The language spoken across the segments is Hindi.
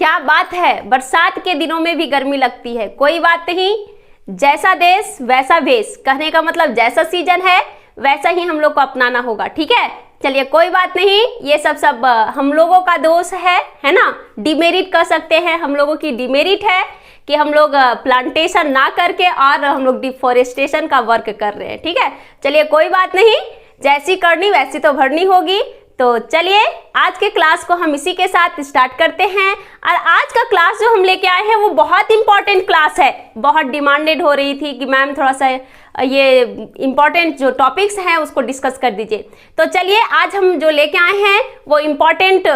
क्या बात है, बरसात के दिनों में भी गर्मी लगती है। कोई बात नहीं, जैसा देश वैसा भेष, कहने का मतलब जैसा सीजन है वैसा ही हम लोग को अपनाना होगा। ठीक है, चलिए कोई बात नहीं, ये सब हम लोगों का दोष है ना, डिमेरिट कह सकते हैं, हम लोगों की डिमेरिट है कि हम लोग प्लांटेशन ना करके और हम लोग डिफोरेस्टेशन का वर्क कर रहे हैं। ठीक है, चलिए कोई बात नहीं, जैसी करनी वैसी तो भरनी होगी। तो चलिए आज के क्लास को हम इसी के साथ स्टार्ट करते हैं। और आज का क्लास जो हम लेके आए हैं वो बहुत इंपॉर्टेंट क्लास है, बहुत डिमांडेड हो रही थी कि मैम थोड़ा सा ये इंपॉर्टेंट जो टॉपिक्स हैं उसको डिस्कस कर दीजिए। तो चलिए आज हम जो लेके आए हैं वो इम्पॉर्टेंट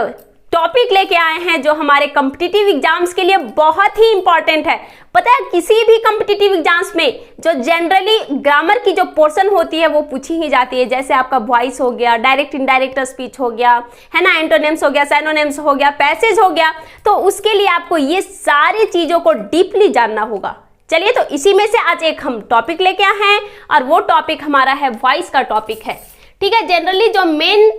टॉपिक लेके आए हैं जो हमारे कॉम्पिटिटिव एग्जाम्स के लिए बहुत ही इंपॉर्टेंट है। पता है, किसी भी कॉम्पिटिटिव एग्जाम्स में जो जनरली ग्रामर की जो पोर्शन होती है वो पूछी ही जाती है, जैसे आपका वॉइस हो गया, डायरेक्ट इनडायरेक्ट स्पीच हो गया, है ना, एंटोनिम्स हो गया, सिनोनिम्स हो गया, पैसेज हो गया। तो उसके लिए आपको ये सारी चीजों को डीपली जानना होगा। चलिए, तो इसी में से आज एक हम टॉपिक लेके आए हैं और वो टॉपिक हमारा है वॉइस का टॉपिक है। ठीक है, जनरली जो मेन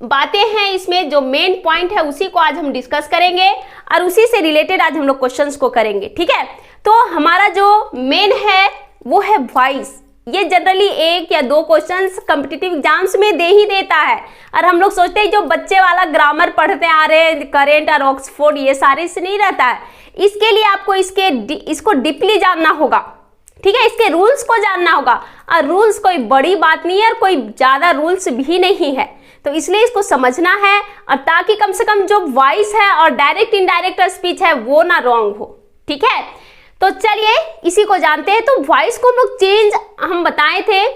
बातें हैं इसमें, जो मेन पॉइंट है उसी को आज हम डिस्कस करेंगे और उसी से रिलेटेड आज हम लोग क्वेश्चंस को करेंगे। ठीक है, तो हमारा जो मेन है वो है वॉइस। ये जनरली 1 या 2 क्वेश्चंस कॉम्पिटिटिव एग्जाम्स में दे ही देता है और हम लोग सोचते हैं जो बच्चे वाला ग्रामर पढ़ते आ रहे हैं, करेंट और ऑक्सफोर्ड, ये सारे से नहीं रहता है। इसके लिए आपको इसको डीपली जानना होगा। ठीक है, इसके रूल्स को जानना होगा और रूल्स कोई बड़ी बात नहीं है और कोई ज्यादा रूल्स भी नहीं है, तो इसलिए इसको समझना है और ताकि कम से कम जो वॉइस है और डायरेक्ट इनडायरेक्ट स्पीच है वो ना रॉन्ग हो। ठीक है, तो चलिए इसी को जानते हैं। तो वॉइस को हम लोग चेंज हम बताए थे,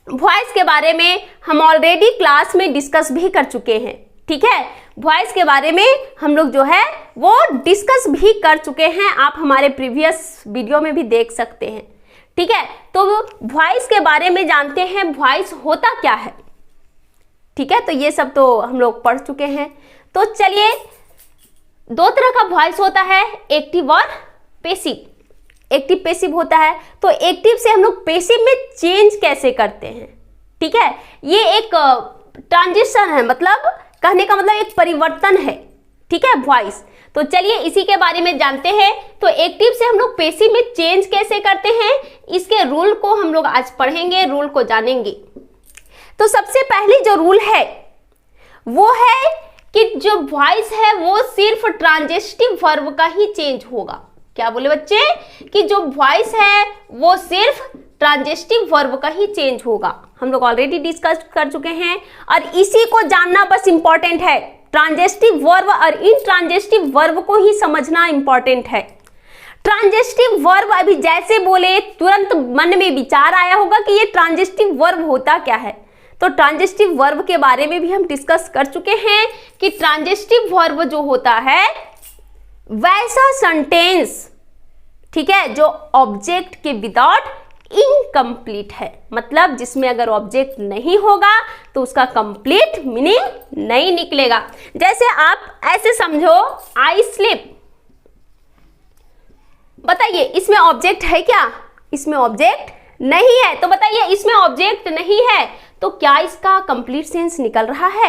वॉइस के बारे में हम ऑलरेडी क्लास में डिस्कस भी कर चुके हैं। ठीक है, वॉइस के बारे में हम लोग जो है वो डिस्कस भी कर चुके हैं, आप हमारे प्रीवियस वीडियो में भी देख सकते हैं। ठीक है, तो वॉइस के बारे में जानते हैं, वॉइस होता क्या है। ठीक है, तो ये सब तो हम लोग पढ़ चुके हैं। तो चलिए, 2 तरह का वॉइस होता है, एक्टिव और पेसिव। एक्टिव पेसिव होता है, तो एक्टिव से हम लोग पेसिव में चेंज कैसे करते हैं। ठीक है, ये एक ट्रांजिशन है, मतलब कहने का मतलब एक परिवर्तन है। ठीक है, वॉइस। तो चलिए इसी के बारे में जानते हैं। तो एक्टिव से हम लोग पेसिव में चेंज कैसे करते हैं, इसके रूल को हम लोग आज पढ़ेंगे, रूल को जानेंगे। तो सबसे पहली जो रूल है वो है कि जो वॉइस है वो सिर्फ ट्रांजिटिव वर्ब का ही चेंज होगा। क्या बोले बच्चे, कि जो वॉइस है वो सिर्फ ट्रांजिटिव वर्ब का ही चेंज होगा। हम लोग ऑलरेडी डिस्कस कर चुके हैं और इसी को जानना बस इंपॉर्टेंट है। ट्रांजिटिव वर्ब और इनट्रांजिटिव वर्ब को ही समझना इंपॉर्टेंट है। ट्रांजिटिव वर्ब अभी जैसे बोले तुरंत मन में विचार आया होगा कि ये ट्रांजिटिव वर्ब होता क्या है। तो ट्रांजिटिव वर्ब के बारे में भी हम डिस्कस कर चुके हैं कि ट्रांजिटिव वर्ब जो होता है वैसा सेंटेंस, ठीक है, जो ऑब्जेक्ट के विदाउट इनकम्प्लीट है, मतलब जिसमें अगर ऑब्जेक्ट नहीं होगा तो उसका कंप्लीट मीनिंग नहीं निकलेगा। जैसे आप ऐसे समझो, आई स्लिप, बताइए इसमें ऑब्जेक्ट है क्या? इसमें ऑब्जेक्ट नहीं है। तो बताइए इसमें ऑब्जेक्ट नहीं है तो क्या इसका कंप्लीट सेंस निकल रहा है?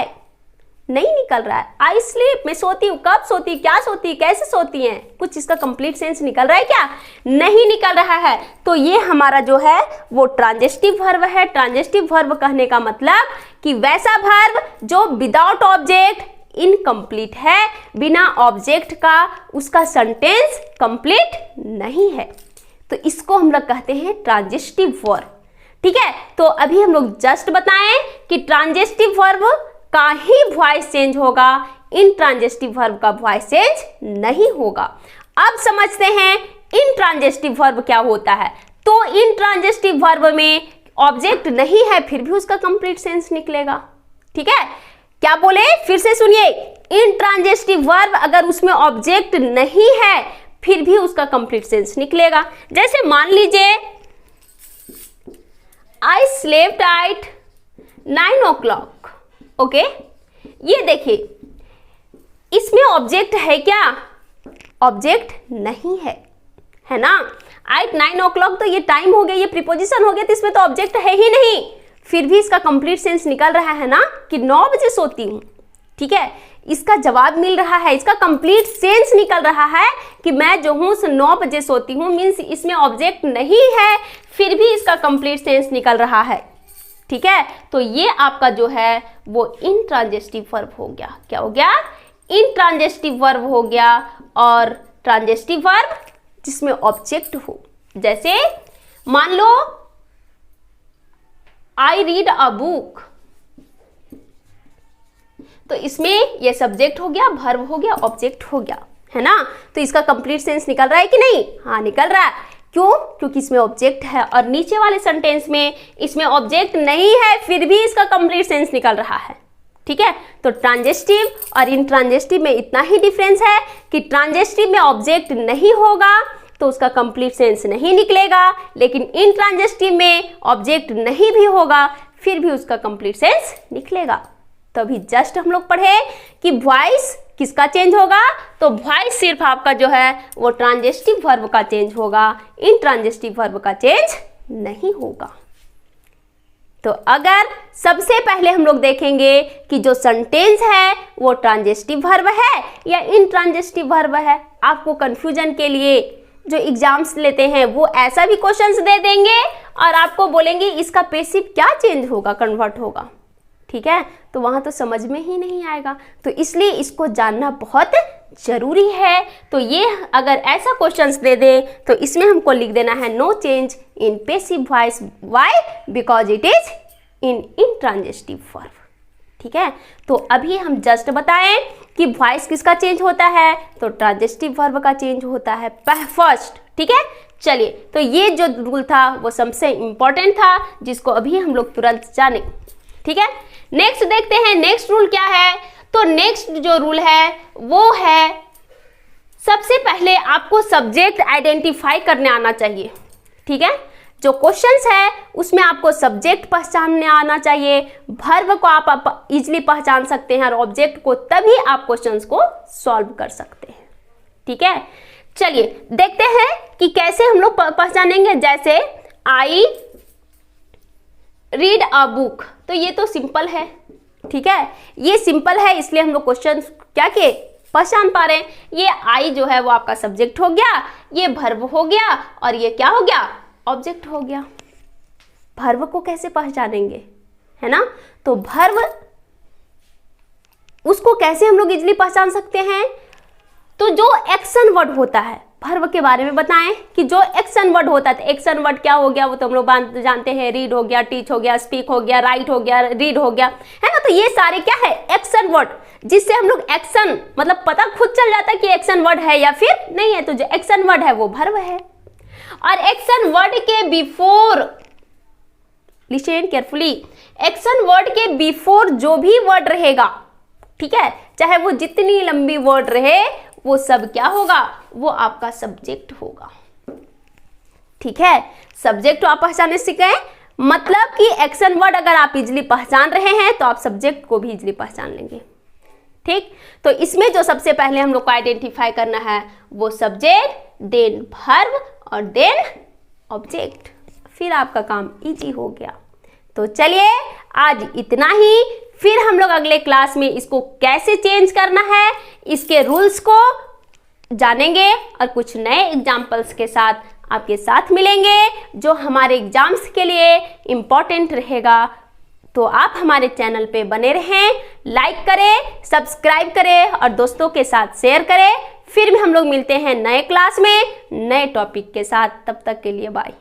नहीं निकल रहा है। आई स्लीप, मैं सोती हूँ, कब सोती, क्या सोती, कैसे सोती हैं, कुछ इसका कंप्लीट सेंस निकल रहा है क्या? नहीं निकल रहा है। तो ये हमारा जो है वो ट्रांजिटिव वर्ब है। ट्रांजिटिव वर्ब कहने का मतलब कि वैसा वर्ब जो विदाउट ऑब्जेक्ट इनकम्प्लीट है, बिना ऑब्जेक्ट का उसका सेंटेंस कंप्लीट नहीं है, तो इसको हम लोग कहते हैं ट्रांजिटिव वर्ब। ठीक है, तो अभी हम लोग जस्ट बताएं कि ट्रांजिटिव वर्ब का ही वॉइस चेंज होगा, इनट्रांजिटिव वर्ब का वॉइस चेंज नहीं होगा। अब समझते हैं इनट्रांजिटिव वर्ब क्या होता है। तो इनट्रांजिटिव वर्ब में ऑब्जेक्ट नहीं है फिर भी उसका कंप्लीट सेंस निकलेगा। ठीक है, क्या बोले, फिर से सुनिए, इनट्रांजिटिव वर्ब अगर उसमें ऑब्जेक्ट नहीं है फिर भी उसका कंप्लीट सेंस निकलेगा। जैसे मान लीजिए I slept at 9 o'clock, okay, ये देखिए इसमें ऑब्जेक्ट है क्या? ऑब्जेक्ट नहीं है, है ना। एट 9 o'clock तो ये टाइम हो गया, ये प्रीपोजिशन हो गया, तो इसमें तो ऑब्जेक्ट है ही नहीं, फिर भी इसका कंप्लीट सेंस निकल रहा है ना कि 9 बजे सोती हूँ। ठीक है, इसका जवाब मिल रहा है, इसका कंप्लीट सेंस निकल रहा है कि मैं जो हूँ 9 बजे सोती हूँ, मीन्स इसमें ऑब्जेक्ट नहीं है, फिर भी इसका कंप्लीट सेंस निकल रहा है। ठीक है, तो ये आपका जो है वो इंट्रांजिटिव वर्ब हो गया। क्या हो गया? इंट्रांजिटिव वर्ब हो गया। और ट्रांजिटिव वर्ब जिसमें ऑब्जेक्ट हो, जैसे मान लो आई रीड अ बुक, तो इसमें ये सब्जेक्ट हो गया, वर्ब हो गया, ऑब्जेक्ट हो गया, है ना। तो इसका कंप्लीट सेंस निकल रहा है कि नहीं? हाँ निकल रहा है। क्यों? क्योंकि इसमें ऑब्जेक्ट है, और नीचे वाले सेंटेंस में इसमें ऑब्जेक्ट नहीं है, फिर भी इसका कंप्लीट सेंस निकल रहा है। ठीक है, तो ट्रांजिटिव और इंट्रांजिटिव में इतना ही डिफरेंस है कि ट्रांजिटिव में ऑब्जेक्ट नहीं होगा तो उसका कंप्लीट सेंस नहीं निकलेगा, लेकिन इंट्रांजिटिव में ऑब्जेक्ट नहीं भी होगा फिर भी उसका कंप्लीट सेंस निकलेगा। तो अभी जस्ट हम लोग पढ़े कि वॉइस किसका चेंज होगा, तो वॉइस सिर्फ आपका जो है वो ट्रांजिटिव वर्ब का चेंज होगा, इंट्रांजिटिव वर्ब का चेंज नहीं होगा। तो अगर सबसे पहले हम लोग देखेंगे कि जो सेंटेंस है वो ट्रांजिटिव वर्ब है या इंट्रांजिटिव वर्ब है। आपको कंफ्यूजन के लिए जो एग्जाम्स लेते हैं वो ऐसा भी क्वेश्चंस दे देंगे और आपको बोलेंगे इसका पैसिव क्या चेंज होगा, कन्वर्ट होगा। ठीक है, तो वहां तो समझ में ही नहीं आएगा, तो इसलिए इसको जानना बहुत जरूरी है। तो ये अगर ऐसा क्वेश्चंस दे दे तो इसमें हमको लिख देना है no change in passive voice, why? Because it is in intransitive verb. ठीक है, तो अभी हम जस्ट बताएं कि वॉइस किसका चेंज होता है, तो ट्रांजिटिव वर्ब का चेंज होता है फर्स्ट। ठीक है, चलिए, तो ये जो रूल था वो सबसे इंपॉर्टेंट था जिसको अभी हम लोग तुरंत जाने। ठीक है, नेक्स्ट देखते हैं नेक्स्ट रूल क्या है। तो नेक्स्ट जो रूल है वो है सबसे पहले आपको सब्जेक्ट आइडेंटिफाई करने आना चाहिए। ठीक है, जो क्वेश्चंस है उसमें आपको सब्जेक्ट पहचानने आना चाहिए, वर्ब को आप इजीली पहचान सकते हैं और ऑब्जेक्ट को, तभी आप क्वेश्चंस को सॉल्व कर सकते हैं। ठीक है, चलिए देखते हैं कि कैसे हम लोग पहचानेंगे। जैसे आई रीड अ बुक, तो ये तो सिंपल है। ठीक है, ये सिंपल है इसलिए हम लोग क्वेश्चन क्या के पहचान पा रहे हैं। ये आई जो है वो आपका सब्जेक्ट हो गया, ये वर्ब हो गया, और ये क्या हो गया, ऑब्जेक्ट हो गया। वर्ब को कैसे पहचानेंगे, है ना। तो वर्ब उसको कैसे हम लोग इजीली पहचान सकते हैं, तो जो एक्शन वर्ड होता है, वर्ब के बारे में बताएं कि जो एक्शन वर्ड होता है, एक्शन वर्ड क्या हो गया वो तो हम लोग जानते हैं, रीड हो गया, टीच हो गया, स्पीक हो गया, राइट हो गया, रीड हो गया, है ना। तो ये सारे क्या है, एक्शन वर्ड, जिससे हम लोग एक्शन मतलब पता खुद चल जाता है कि एक्शन वर्ड है या फिर नहीं है। तो जो एक्शन वर्ड है वो वर्ब है। और एक्शन वर्ड के before, listen carefully, action word के बिफोर जो भी वर्ड रहेगा, ठीक है, चाहे वो जितनी लंबी वर्ड रहे, वो सब क्या होगा, वो आपका सब्जेक्ट होगा। ठीक है, सब्जेक्ट आप पहचानने सीखें, मतलब कि एक्शन वर्ड अगर आप इजीली पहचान रहे हैं तो आप सब्जेक्ट को भी इजीली पहचान लेंगे। ठीक, तो इसमें जो सबसे पहले हम लोग को आइडेंटिफाई करना है वो सब्जेक्ट, देन वर्ब और देन ऑब्जेक्ट, फिर आपका काम इजी हो गया। तो चलिए आज इतना ही, फिर हम लोग अगले क्लास में इसको कैसे चेंज करना है, इसके रूल्स को जानेंगे और कुछ नए एग्जाम्पल्स के साथ आपके साथ मिलेंगे जो हमारे एग्जाम्स के लिए इम्पॉर्टेंट रहेगा। तो आप हमारे चैनल पे बने रहें, लाइक करें, सब्सक्राइब करें और दोस्तों के साथ शेयर करें। फिर हम लोग मिलते हैं नए क्लास में नए टॉपिक के साथ, तब तक के लिए बाय।